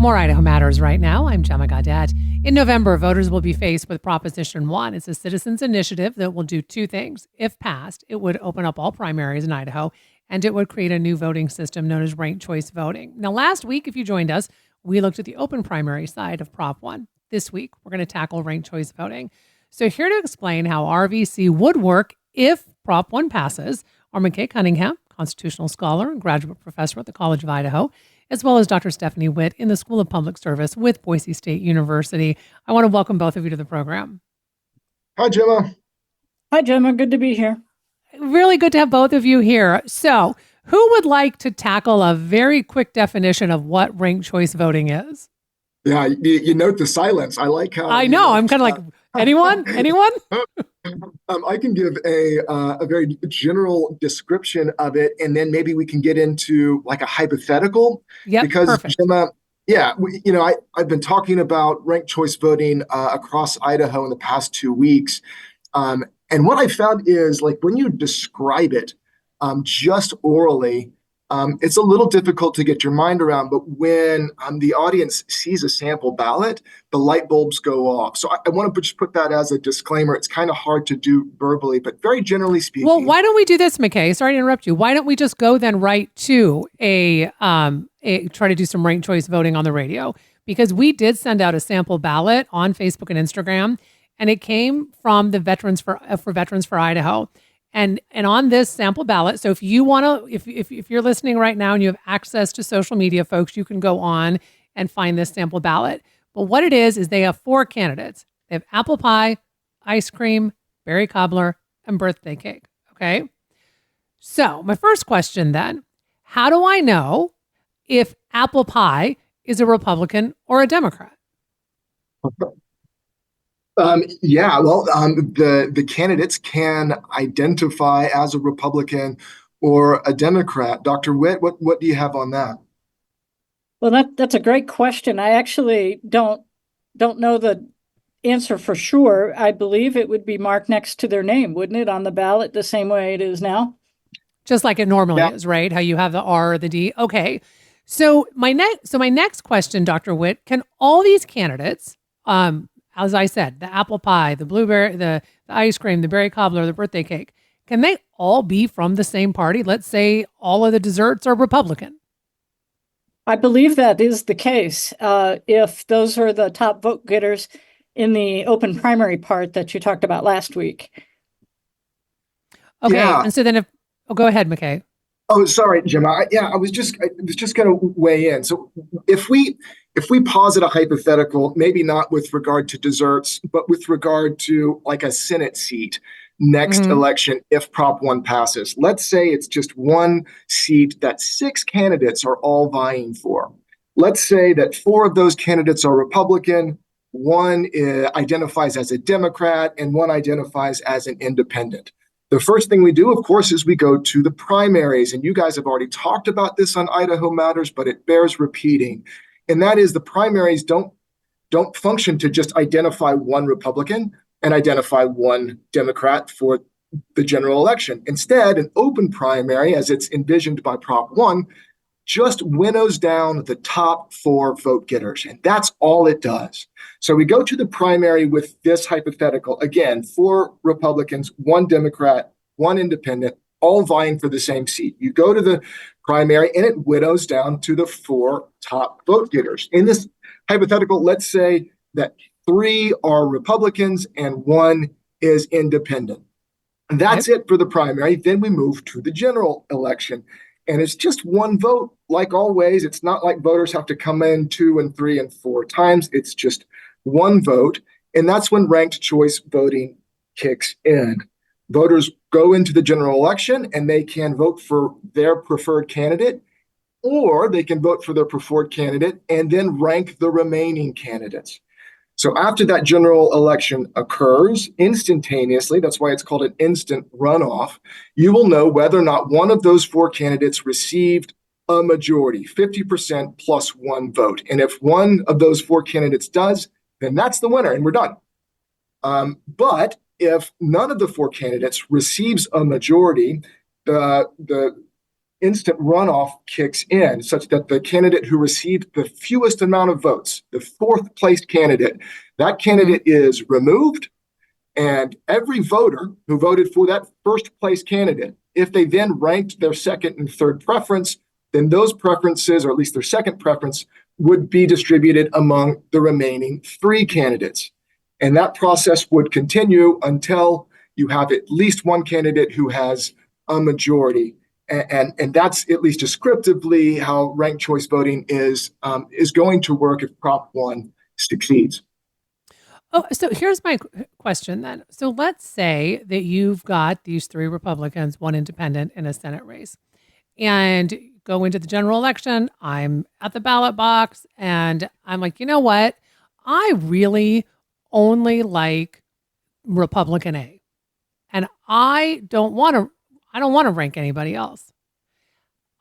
More Idaho Matters right now. I'm Gemma Gaudette. In November, voters will be faced with Proposition 1. It's a citizens initiative that will do two things. If passed, it would open up all primaries in Idaho, and it would create a new voting system known as ranked choice voting. Now, last week, if you joined us, we looked at the open primary side of Prop 1. This week, we're going to tackle ranked choice voting. So here to explain how RVC would work if Prop 1 passes are McKay Cunningham, constitutional scholar and graduate professor at the College of Idaho, as well as Doctor Stephanie Witt in the School of Public Service with Boise State University. I want to welcome both of you to the program. Hi, Gemma. Hi, Gemma. Good to be here. Really good to have both of you here. So, who would like to tackle a very quick definition of what ranked choice voting is? Yeah, you note the silence. I like how I know. I'm kind of like, anyone? I can give a very general description of it, and then maybe we can get into like a hypothetical. Yeah, because perfect. Gemma, I've been talking about ranked choice voting across Idaho in the past 2 weeks, and what I found is like when you describe it just orally, it's a little difficult to get your mind around, but when the audience sees a sample ballot, the light bulbs go off. So I want to just put that as a disclaimer. It's kind of hard to do verbally, but very generally speaking. Well, why don't we do this, McKay? Sorry to interrupt you. Why don't we just go then right to try to do some ranked choice voting on the radio? Because we did send out a sample ballot on Facebook and Instagram, and it came from the Veterans for Idaho. And on this sample ballot, so if you want to, if you're listening right now and you have access to social media, folks, you can go on and find this sample ballot. But what it is they have 4 candidates. They have apple pie, ice cream, berry cobbler, and birthday cake. Okay. So my first question then, how do I know if apple pie is a Republican or a Democrat? The candidates can identify as a Republican or a Democrat. Dr. Witt, what do you have on that? Well, that's a great question. I actually don't know the answer for sure. I believe it would be marked next to their name, wouldn't it, on the ballot the same way it is now? Just like it normally is, right? How you have the R or the D. Okay. So my next question, Dr. Witt, can all these candidates, as I said, the apple pie, the blueberry, the ice cream, the berry cobbler, the birthday cake, can they all be from the same party? Let's say all of the desserts are Republican. I believe that is the case. If those are the top vote getters in the open primary part that you talked about last week. Okay. Yeah. And so then go ahead, McKay. Oh, sorry, Gemma. I was just going to weigh in. So if we posit a hypothetical, maybe not with regard to desserts, but with regard to like a Senate seat next election, if Prop 1 passes, let's say it's just one seat that 6 candidates are all vying for. Let's say that 4 of those candidates are Republican, 1 identifies as a Democrat, and 1 identifies as an independent. The first thing we do, of course, is we go to the primaries. And you guys have already talked about this on Idaho Matters, but it bears repeating. And that is the primaries don't function to just identify 1 Republican and identify 1 Democrat for the general election. Instead, an open primary, as it's envisioned by Prop 1, just winnows down the top 4 vote getters. And that's all it does. So we go to the primary with this hypothetical. Again, 4 Republicans, 1 Democrat, 1 independent, all vying for the same seat. You go to the primary and it winnows down to the 4 top vote getters. In this hypothetical, let's say that 3 are Republicans and 1 is independent. And that's it for the primary. Then we move to the general election. And it's just 1 vote, like always. It's not like voters have to come in 2 and 3 and 4 times. It's just 1 vote. And that's when ranked choice voting kicks in. Voters go into the general election and they can vote for their preferred candidate, or they can vote for their preferred candidate and then rank the remaining candidates. So after that general election occurs instantaneously, that's why it's called an instant runoff, you will know whether or not one of those 4 candidates received a majority, 50% plus 1 vote. And if one of those 4 candidates does, then that's the winner and we're done. But if none of the 4 candidates receives a majority, the instant runoff kicks in, such that the candidate who received the fewest amount of votes, the fourth placed candidate, that candidate is removed. And every voter who voted for that first place candidate, if they then ranked their second and third preference, then those preferences, or at least their second preference, would be distributed among the remaining three candidates. And that process would continue until you have at least one candidate who has a majority. And that's, at least descriptively, how ranked choice voting is going to work if Prop 1 succeeds. Oh, so here's my question then. So let's say that you've got these three Republicans, one independent, in a Senate race, and go into the general election. I'm at the ballot box and I'm like, you know what? I really only like Republican A. And I don't want to rank anybody else.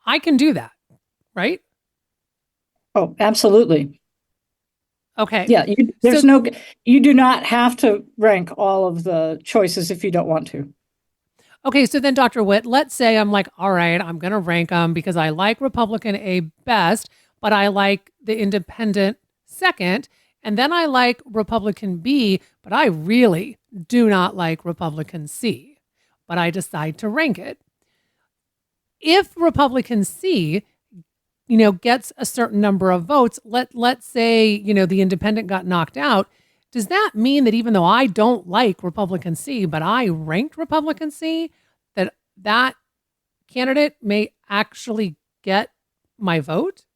I can do that, right? Oh, absolutely. Okay. Yeah, you do not have to rank all of the choices if you don't want to. Okay, so then Dr. Witt, let's say I'm like, all right, I'm going to rank them because I like Republican A best, but I like the independent second, and then I like Republican B, but I really do not like Republican C, but I decide to rank it. If Republican C, gets a certain number of votes, let's say, the independent got knocked out, does that mean that even though I don't like Republican C, but I ranked Republican C, that candidate may actually get my vote?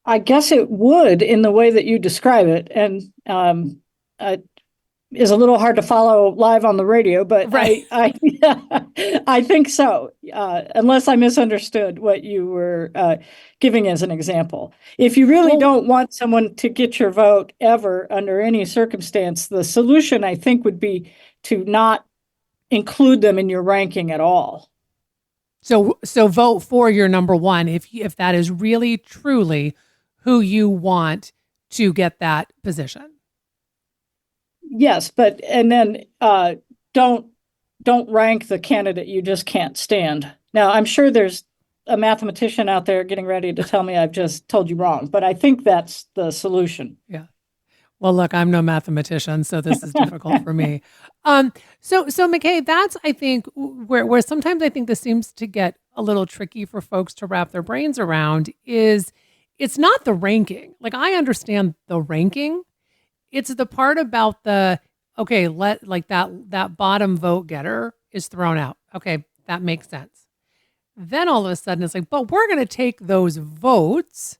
I guess it would, in the way that you describe it. And is a little hard to follow live on the radio, but right. I think so, unless I misunderstood what you were giving as an example. If you really don't want someone to get your vote ever under any circumstance, the solution, I think, would be to not include them in your ranking at all. So vote for your number one if that is really truly who you want to get that position. Yes, and then don't rank the candidate you just can't stand. Now, I'm sure there's a mathematician out there getting ready to tell me I've just told you wrong, but I think that's the solution. Yeah. Well, look, I'm no mathematician, so this is difficult for me. So McKay, that's, I think, where sometimes I think this seems to get a little tricky for folks to wrap their brains around is it's not the ranking. Like, I understand the ranking. It's the part about that bottom vote getter is thrown out. Okay, that makes sense. Then all of a sudden it's like, but we're going to take those votes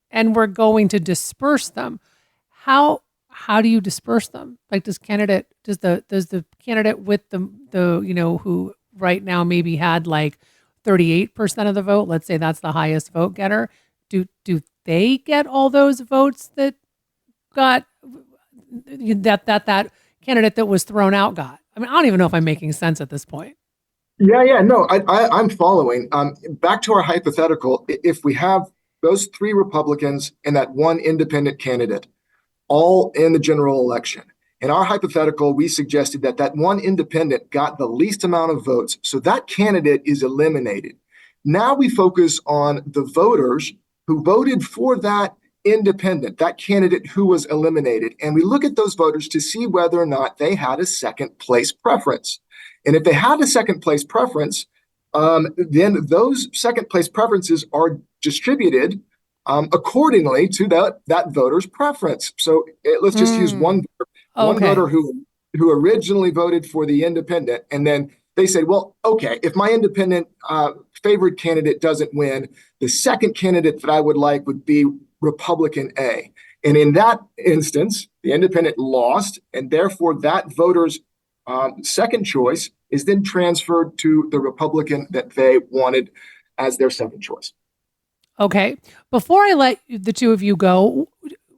and we're going to disperse them. How do you disperse them? Like, does the candidate with the who right now maybe had like 38% of the vote, let's say that's the highest vote getter, do they get all those votes that got that candidate that was thrown out got? I mean, I don't even know if I'm making sense at this point. Yeah, no, I'm following. Back to our hypothetical, if we have those three Republicans and that one independent candidate all in the general election, in our hypothetical, we suggested that one independent got the least amount of votes, so that candidate is eliminated. Now we focus on the voters who voted for that independent, that candidate who was eliminated. And we look at those voters to see whether or not they had a second place preference. And if they had a second place preference, then those second place preferences are distributed accordingly to that voter's preference. So let's just use one voter who originally voted for the independent, and then they said, well, okay, if my independent favored candidate doesn't win, the second candidate that I would like would be Republican A. And in that instance, the independent lost, and therefore that voter's second choice is then transferred to the Republican that they wanted as their second choice. Okay. Before I let the two of you go,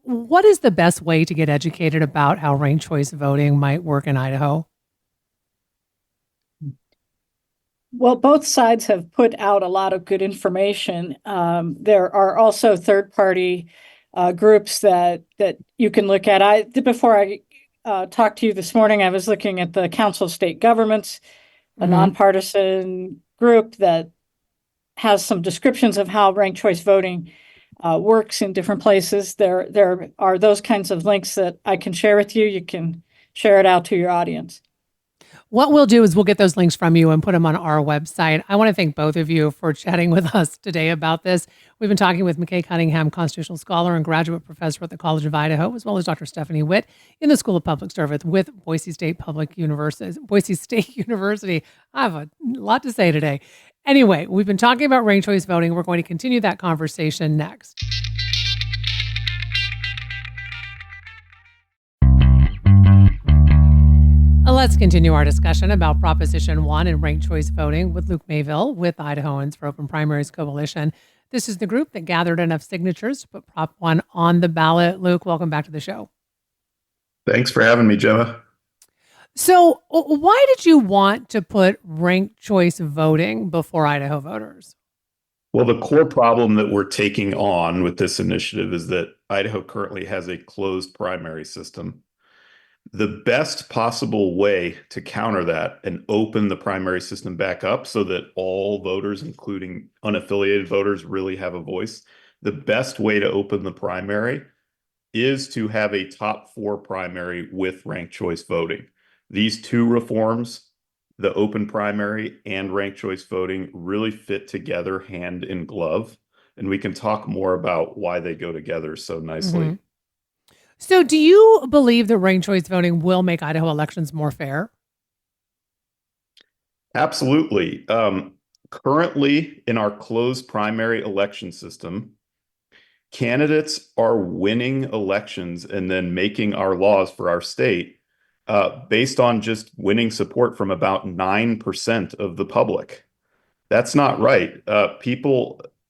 what is the best way to get educated about how ranked choice voting might work in Idaho? Well, both sides have put out a lot of good information. There are also third-party groups that you can look at. Before I talked to you this morning, I was looking at the Council of State Governments, a nonpartisan group that has some descriptions of how ranked choice voting works in different places. There are those kinds of links that I can share with you. You can share it out to your audience. What we'll do is we'll get those links from you and put them on our website. I want to thank both of you for chatting with us today about this. We've been talking with McKay Cunningham, constitutional scholar and graduate professor at the College of Idaho, as well as Dr. Stephanie Witt in the School of Public Service with Boise State University. I have a lot to say today. Anyway, we've been talking about ranked choice voting. We're going to continue that conversation next. Let's continue our discussion about Proposition 1 and ranked choice voting with Luke Mayville with Idahoans for Open Primaries Coalition. This is the group that gathered enough signatures to put Prop 1 on the ballot. Luke, welcome back to the show. Thanks for having me, Gemma. So why did you want to put ranked choice voting before Idaho voters? Well, the core problem that we're taking on with this initiative is that Idaho currently has a closed primary system. The best possible way to counter that and open the primary system back up so that all voters, including unaffiliated voters, really have a voice, the best way to open the primary is to have a top 4 primary with ranked choice voting. These two reforms, the open primary and ranked choice voting, really fit together hand in glove. And we can talk more about why they go together so nicely. Mm-hmm. So do you believe that ranked choice voting will make Idaho elections more fair? Absolutely. Currently, in our closed primary election system, candidates are winning elections and then making our laws for our state based on just winning support from about 9% of the public. That's not right.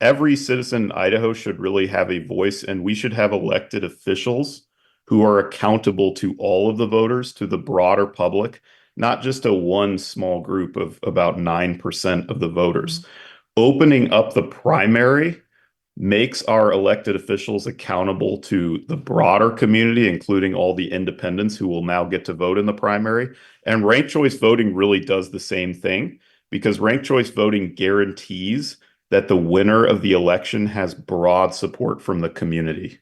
Every citizen in Idaho should really have a voice, and we should have elected officials who are accountable to all of the voters, to the broader public, not just a one small group of about 9% of the voters. Mm-hmm. Opening up the primary makes our elected officials accountable to the broader community, including all the independents who will now get to vote in the primary. And ranked choice voting really does the same thing, because ranked choice voting guarantees that the winner of the election has broad support from the community.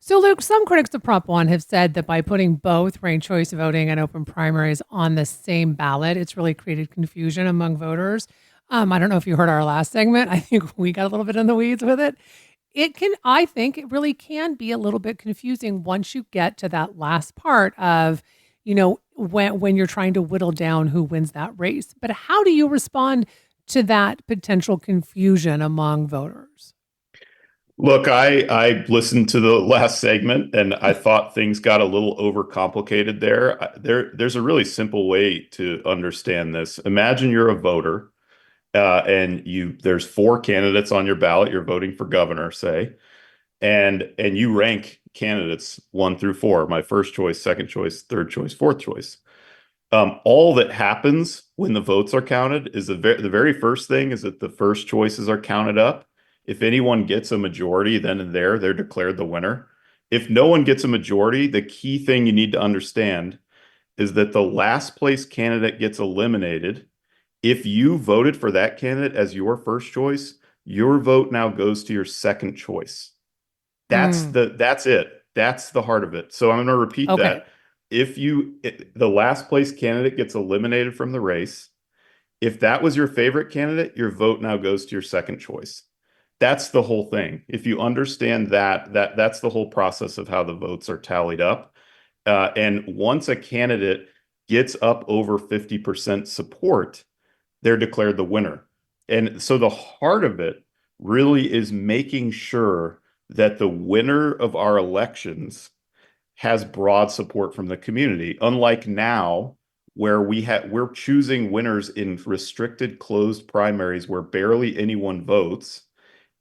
So, Luke, some critics of Prop 1 have said that by putting both ranked choice voting and open primaries on the same ballot, it's really created confusion among voters. I don't know if you heard our last segment. I think we got a little bit in the weeds with it. I think it really can be a little bit confusing once you get to that last part of, when you're trying to whittle down who wins that race. But how do you respond to that potential confusion among voters? Look, I listened to the last segment and I thought things got a little overcomplicated there. There's a really simple way to understand this. Imagine you're a voter and there's 4 candidates on your ballot. You're voting for governor, say, and you rank candidates 1 through 4. My first choice, second choice, third choice, fourth choice. All that happens when the votes are counted is the very first thing is that the first choices are counted up. If anyone gets a majority, then and there, they're declared the winner. If no one gets a majority, the key thing you need to understand is that the last place candidate gets eliminated. If you voted for that candidate as your first choice, your vote now goes to your second choice. That's it. That's the heart of it. So I'm going to repeat that. If the last place candidate gets eliminated from the race, if that was your favorite candidate, your vote now goes to your second choice. That's the whole thing. If you understand that's the whole process of how the votes are tallied up. And once a candidate gets up over 50% support, they're declared the winner. And so the heart of it really is making sure that the winner of our elections has broad support from the community. Unlike now, where we're choosing winners in restricted closed primaries where barely anyone votes.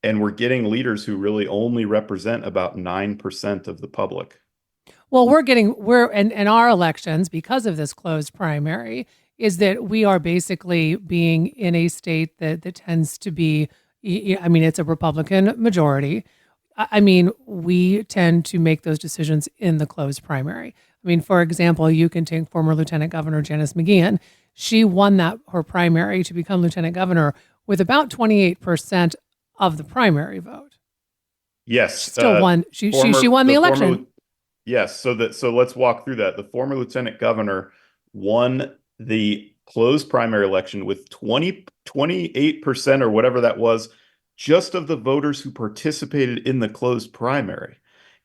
And we're getting leaders who really only represent about 9% of the public. Well, we're in our elections, because of this closed primary, is that we are basically being in a state that tends to be, it's a Republican majority. We tend to make those decisions in the closed primary. For example, you can take former Lieutenant Governor Janice McGeehan. she won her primary to become lieutenant governor with about 28% of the primary vote. Yes. She still won. She won the election. Yes. So let's walk through that. The former lieutenant governor won the closed primary election with 28% or whatever that was, just of the voters who participated in the closed primary.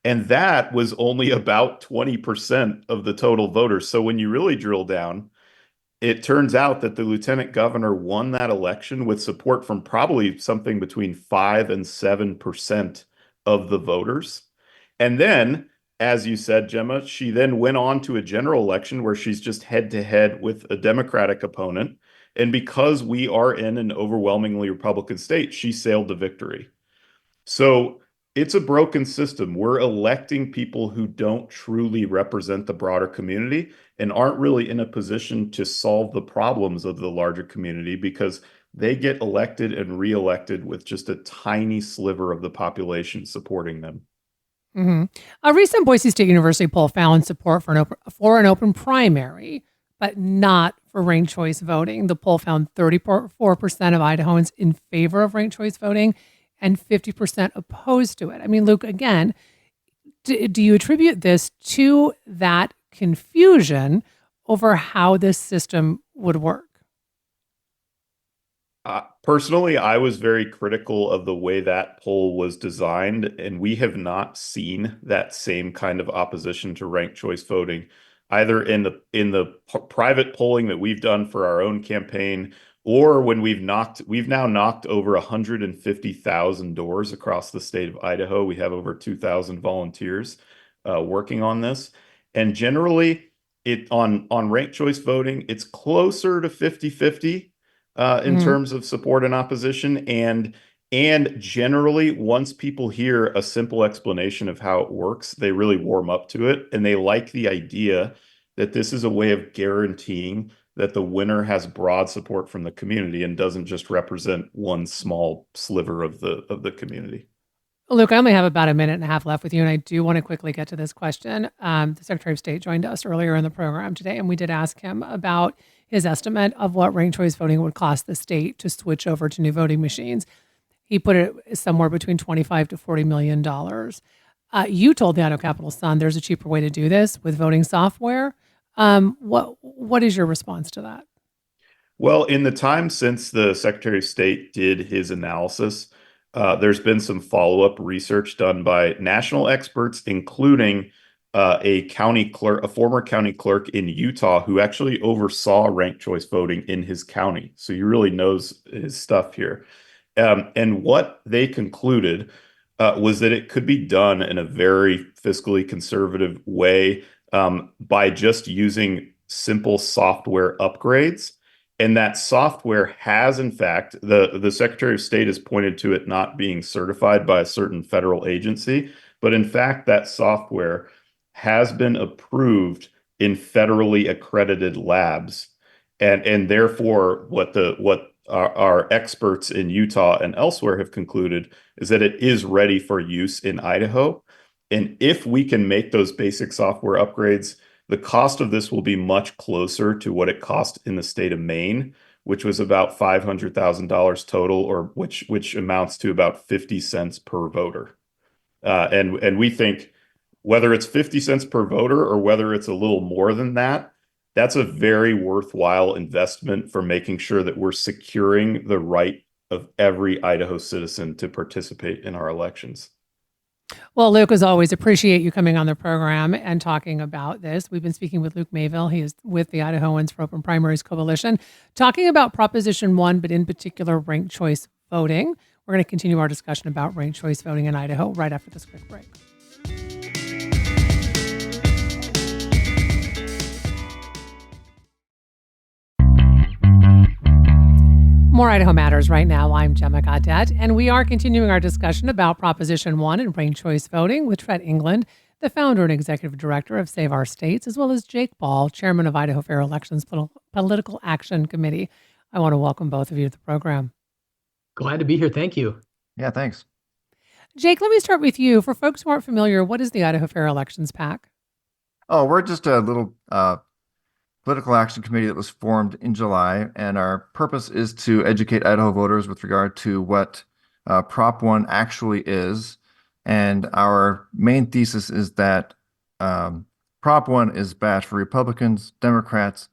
And that was only about 20% of the total voters. So when you really drill down, it turns out that the lieutenant governor won that election with support from probably something between 5 and 7% of the voters. And then, as you said, Gemma, she then went on to a general election where she's just head to head with a Democratic opponent. And because we are in an overwhelmingly Republican state, she sailed to victory. So it's a broken system. We're electing people who don't truly represent the broader community and aren't really in a position to solve the problems of the larger community because they get elected and reelected with just a tiny sliver of the population supporting them. Mm-hmm. A recent Boise State University poll found support for an open primary, but not for ranked choice voting. The poll found 34% of Idahoans in favor of ranked choice voting and 50% opposed to it. I mean, Luke, again, do you attribute this to that confusion over how this system would work? Personally, I was very critical of the way that poll was designed, and we have not seen that same kind of opposition to ranked choice voting, either in the private polling that we've done for our own campaign, or when we've now knocked over 150,000 doors across the state of Idaho. We have over 2,000 volunteers working on this, and generally, on ranked choice voting, it's closer to 50-50. In terms of support and opposition, and generally, once people hear a simple explanation of how it works, they really warm up to it, and they like the idea that this is a way of guaranteeing that the winner has broad support from the community and doesn't just represent one small sliver of the community. Luke, I only have about a minute and a half left with you, and I do want to quickly get to this question. The Secretary of State joined us earlier in the program today, and we did ask him about his estimate of what ranked choice voting would cost the state to switch over to new voting machines. He put it somewhere between $25 to $40 million. You told the Idaho Capital Sun there's a cheaper way to do this with voting software. What is your response to that? Well, in the time since the Secretary of State did his analysis, there's been some follow-up research done by national experts, including a former county clerk in Utah who actually oversaw ranked choice voting in his county. So he really knows his stuff here. And what they concluded was that it could be done in a very fiscally conservative way by just using simple software upgrades. And that software has, in fact, the Secretary of State has pointed to it not being certified by a certain federal agency, but in fact, that software has been approved in federally accredited labs. And therefore, what our experts in Utah and elsewhere have concluded is that it is ready for use in Idaho. And if we can make those basic software upgrades, the cost of this will be much closer to what it cost in the state of Maine, which was about $500,000 total, or which amounts to about 50 cents per voter. And we think whether it's 50 cents per voter or whether it's a little more than that, that's a very worthwhile investment for making sure that we're securing the right of every Idaho citizen to participate in our elections. Well, Luke, as always, appreciate you coming on the program and talking about this. We've been speaking with Luke Mayville. He is with the Idahoans for Open Primaries Coalition, talking about Proposition 1, but in particular, ranked choice voting. We're going to continue our discussion about ranked choice voting in Idaho right after this quick break. More Idaho Matters right now. I'm Gemma Gaudette, and we are continuing our discussion about Proposition 1 and ranked choice voting with Trent England, the founder and executive director of Save Our States, as well as Jake Ball, chairman of Idaho Fair Elections Political Action Committee. I want to welcome both of you to the program. Glad to be here. Thank you. Yeah, thanks. Jake, let me start with you. For folks who aren't familiar, what is the Idaho Fair Elections PAC? Oh, we're just a little political action committee that was formed in July, and our purpose is to educate Idaho voters with regard to what Prop 1 actually is. And our main thesis is that Prop 1 is bad for Republicans, Democrats.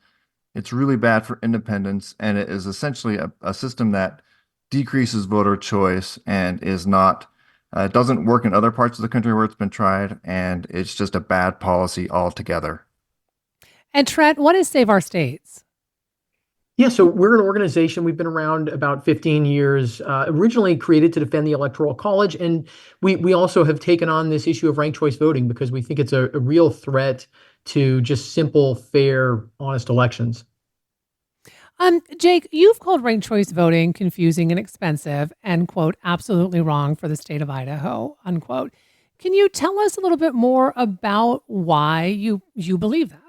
It's really bad for independents, and it is essentially a system that decreases voter choice and is not doesn't work in other parts of the country where it's been tried, and it's just a bad policy altogether. And Trent, what is Save Our States? Yeah, so we're an organization. We've been around about 15 years, originally created to defend the Electoral College. And we also have taken on this issue of ranked choice voting because we think it's a real threat to just simple, fair, honest elections. Jake, you've called ranked choice voting confusing and expensive and, quote, absolutely wrong for the state of Idaho, unquote. Can you tell us a little bit more about why you believe that?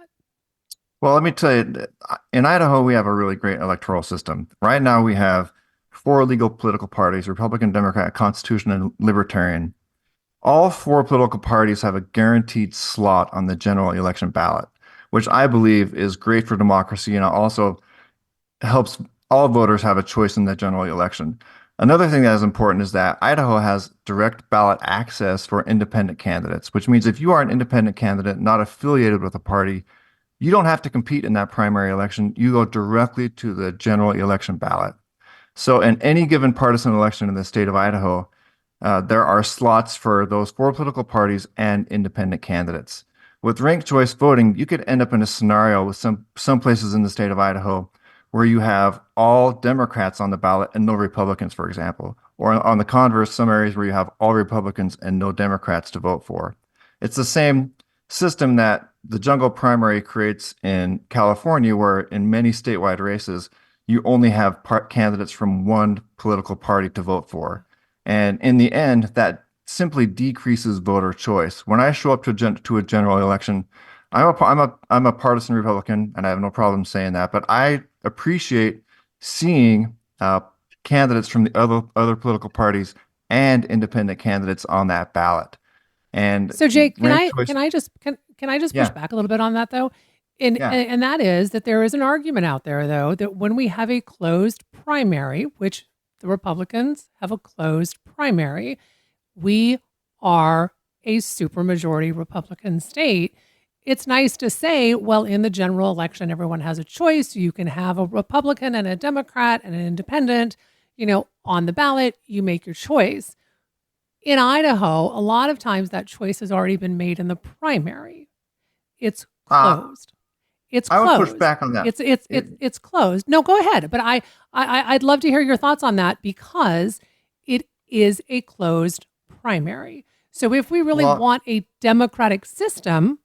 Well, let me tell you, in Idaho, we have a really great electoral system. Right now, we have 4 legal political parties, Republican, Democrat, Constitution, and Libertarian. All 4 political parties have a guaranteed slot on the general election ballot, which I believe is great for democracy and also helps all voters have a choice in the general election. Another thing that is important is that Idaho has direct ballot access for independent candidates, which means if you are an independent candidate not affiliated with a party, you don't have to compete in that primary election. You go directly to the general election ballot. So in any given partisan election in the state of Idaho, there are slots for those 4 political parties and independent candidates. With ranked choice voting, you could end up in a scenario with some places in the state of Idaho where you have all Democrats on the ballot and no Republicans, for example, or on the converse, some areas where you have all Republicans and no Democrats to vote for. It's the same system that the jungle primary creates in California, where in many statewide races, you only have candidates from one political party to vote for. And in the end, that simply decreases voter choice. When I show up to a general election, I'm a partisan Republican, and I have no problem saying that, but I appreciate seeing candidates from the other political parties and independent candidates on that ballot. And so, Jake, can I just Yeah. push back a little bit on that though? And that is that there is an argument out there though that when we have a closed primary, which the Republicans have a closed primary, we are a supermajority Republican state. It's nice to say, well, in the general election, everyone has a choice. You can have a Republican and a Democrat and an independent, on the ballot. You make your choice. In Idaho, a lot of times that choice has already been made in the primary. It's closed. It's closed. I would push back on that. It's closed. No, go ahead. But I'd love to hear your thoughts on that because it is a closed primary. So if we really want a democratic system,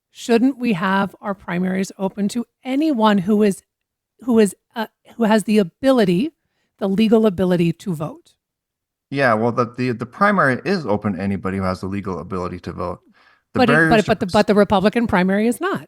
shouldn't we have our primaries open to anyone who has the ability, the legal ability to vote? Yeah, well, the primary is open to anybody who has the legal ability to vote. But the Republican primary is not.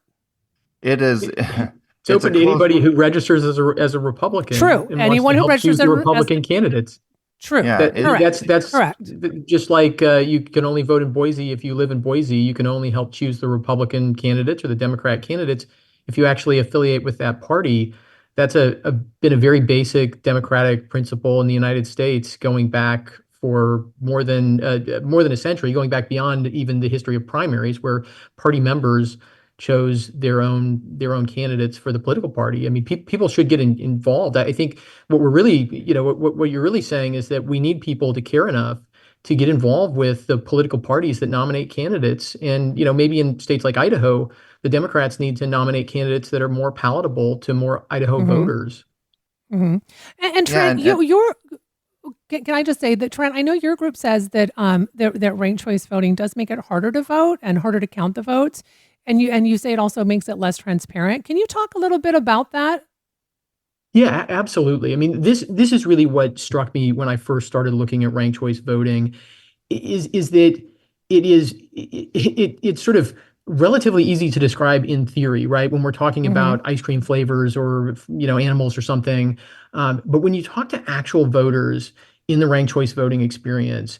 It is. It's open to anybody who registers as a Republican. True. Anyone who registers as Republican candidates. True. Yeah, that's correct. Just like you can only vote in Boise if you live in Boise. You can only help choose the Republican candidates or the Democrat candidates if you actually affiliate with that party. That's been a very basic democratic principle in the United States, going back for more than a century, going back beyond even the history of primaries, where party members chose their own candidates for the political party. I mean, people should get involved. I think what we're really, what you're really saying is that we need people to care enough to get involved with the political parties that nominate candidates. And, maybe in states like Idaho, the Democrats need to nominate candidates that are more palatable to more Idaho voters. Mm-hmm. And Trent, can I just say that, Trent, I know your group says that that ranked choice voting does make it harder to vote and harder to count the votes. And you say it also makes it less transparent. Can you talk a little bit about that? Yeah, absolutely. I mean, this is really what struck me when I first started looking at ranked choice voting, is that it's sort of relatively easy to describe in theory, right? When we're talking about ice cream flavors or animals or something, but when you talk to actual voters in the ranked choice voting experience,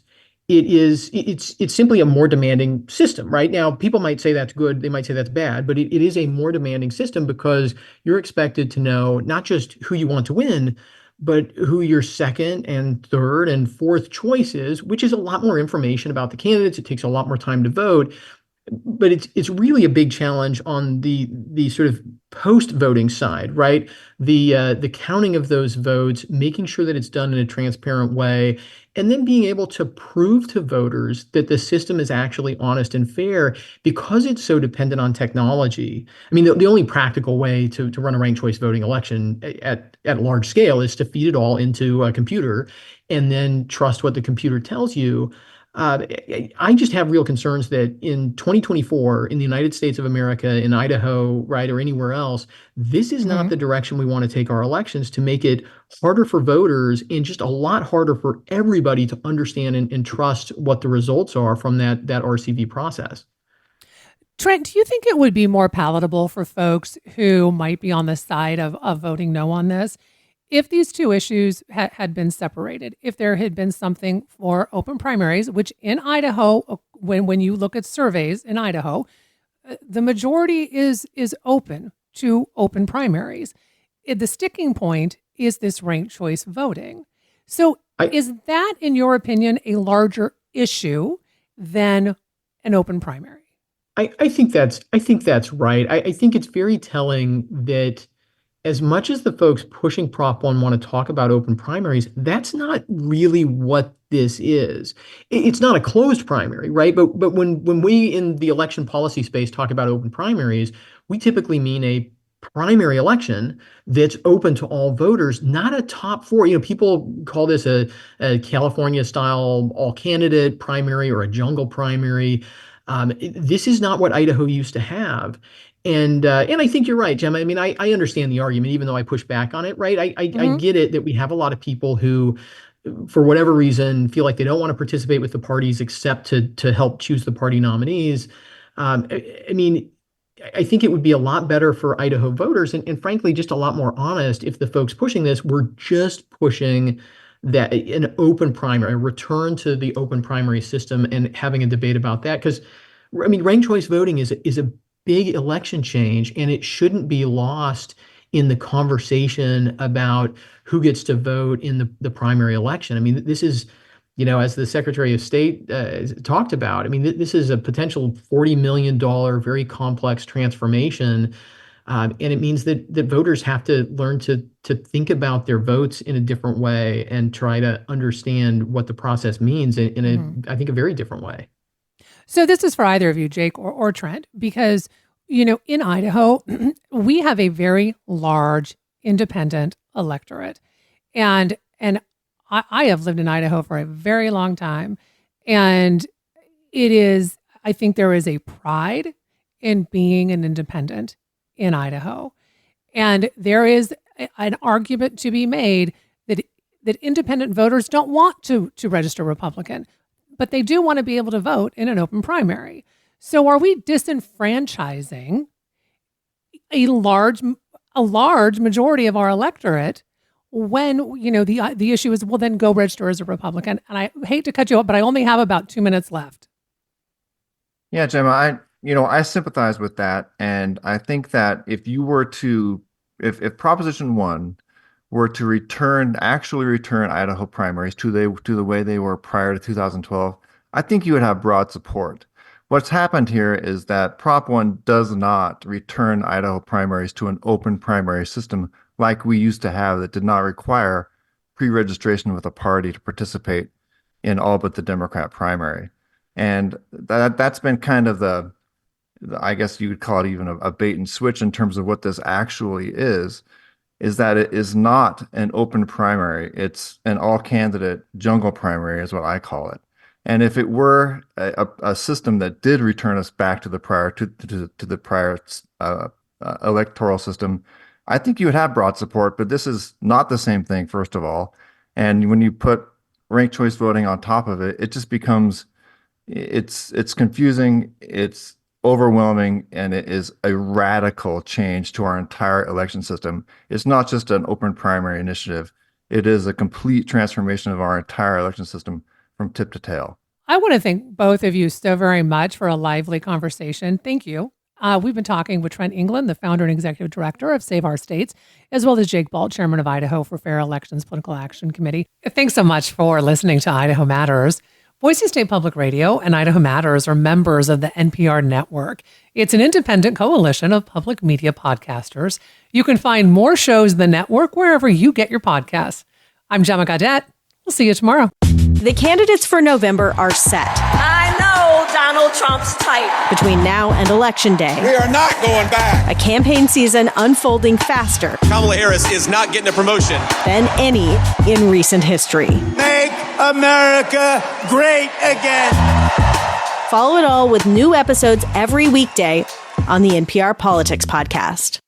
it's simply a more demanding system. Right now, people might say that's good, they might say that's bad, but it is a more demanding system because you're expected to know not just who you want to win, but who your second and third and fourth choice is, which is a lot more information about the candidates. It takes a lot more time to vote, but it's really a big challenge on the sort of post-voting side, right? The counting of those votes, making sure that it's done in a transparent way, and then being able to prove to voters that the system is actually honest and fair because it's so dependent on technology. I mean, the only practical way to run a ranked choice voting election at large scale is to feed it all into a computer and then trust what the computer tells you. I just have real concerns that in 2024, in the United States of America, in Idaho, right, or anywhere else, this is not the direction we want to take our elections, to make it harder for voters and just a lot harder for everybody to understand and trust what the results are from that RCV process. Trent, do you think it would be more palatable for folks who might be on the side of voting no on this if these two issues had been separated, if there had been something for open primaries, which in Idaho, when you look at surveys in Idaho, the majority is open to open primaries. The sticking point is this ranked choice voting. So is that, in your opinion, a larger issue than an open primary? I think that's right. I think it's very telling that as much as the folks pushing Prop 1 want to talk about open primaries, that's not really what this is. It's not a closed primary, right? But when we in the election policy space talk about open primaries, we typically mean a primary election that's open to all voters, not a top four. People call this a California style all candidate primary or a jungle primary. This is not what Idaho used to have. And I think you're right, Gemma. I mean, I understand the argument, even though I push back on it, right? I get it that we have a lot of people who, for whatever reason, feel like they don't want to participate with the parties except to help choose the party nominees. I mean, I think it would be a lot better for Idaho voters and frankly, just a lot more honest if the folks pushing this were just pushing that an open primary, a return to the open primary system and having a debate about that. Because, I mean, ranked choice voting is a big election change, and it shouldn't be lost in the conversation about who gets to vote in the primary election. I mean, this is, as the Secretary of State talked about, I mean, this is a potential $40 million, very complex transformation. And it means that voters have to learn to think about their votes in a different way and try to understand what the process means in I think, a very different way. So this is for either of you, Jake or Trent, because, in Idaho, we have a very large independent electorate. And I have lived in Idaho for a very long time. And I think there is a pride in being an independent in Idaho. And there is an argument to be made that independent voters don't want to register Republican, but they do want to be able to vote in an open primary. So are we disenfranchising a large majority of our electorate when, the issue is, well, then go register as a Republican? And I hate to cut you off, but I only have about 2 minutes left. Yeah, Gemma, I sympathize with that. And I think that if Proposition 1 were to actually return Idaho primaries to the way they were prior to 2012, I think you would have broad support. What's happened here is that Prop 1 does not return Idaho primaries to an open primary system like we used to have that did not require pre-registration with a party to participate in all but the Democrat primary. And that's been kind of I guess you would call it even a bait and switch in terms of what this actually is that it is not an open primary. It's an all-candidate jungle primary is what I call it. And if it were a system that did return us back to the prior electoral system, I think you would have broad support. But this is not the same thing, first of all. And when you put ranked choice voting on top of it, it just becomes it's confusing, it's overwhelming, and it is a radical change to our entire election system. It's not just an open primary initiative. It is a complete transformation of our entire election system from tip to tail. I want to thank both of you so very much for a lively conversation. Thank you. We've been talking with Trent England, the founder and executive director of Save Our States, as well as Jake Balt, chairman of Idaho for Fair Elections Political Action Committee. Thanks so much for listening to Idaho Matters. Boise State Public Radio and Idaho Matters are members of the NPR network. It's an independent coalition of public media podcasters. You can find more shows in the network wherever you get your podcasts. I'm Gemma Gaudette. We'll see you tomorrow. The candidates for November are set. I know Donald Trump's type. Between now and Election Day, we are not going back. A campaign season unfolding faster. Kamala Harris is not getting a promotion Than any in recent history. Make America great again. Follow it all with new episodes every weekday on the NPR Politics Podcast.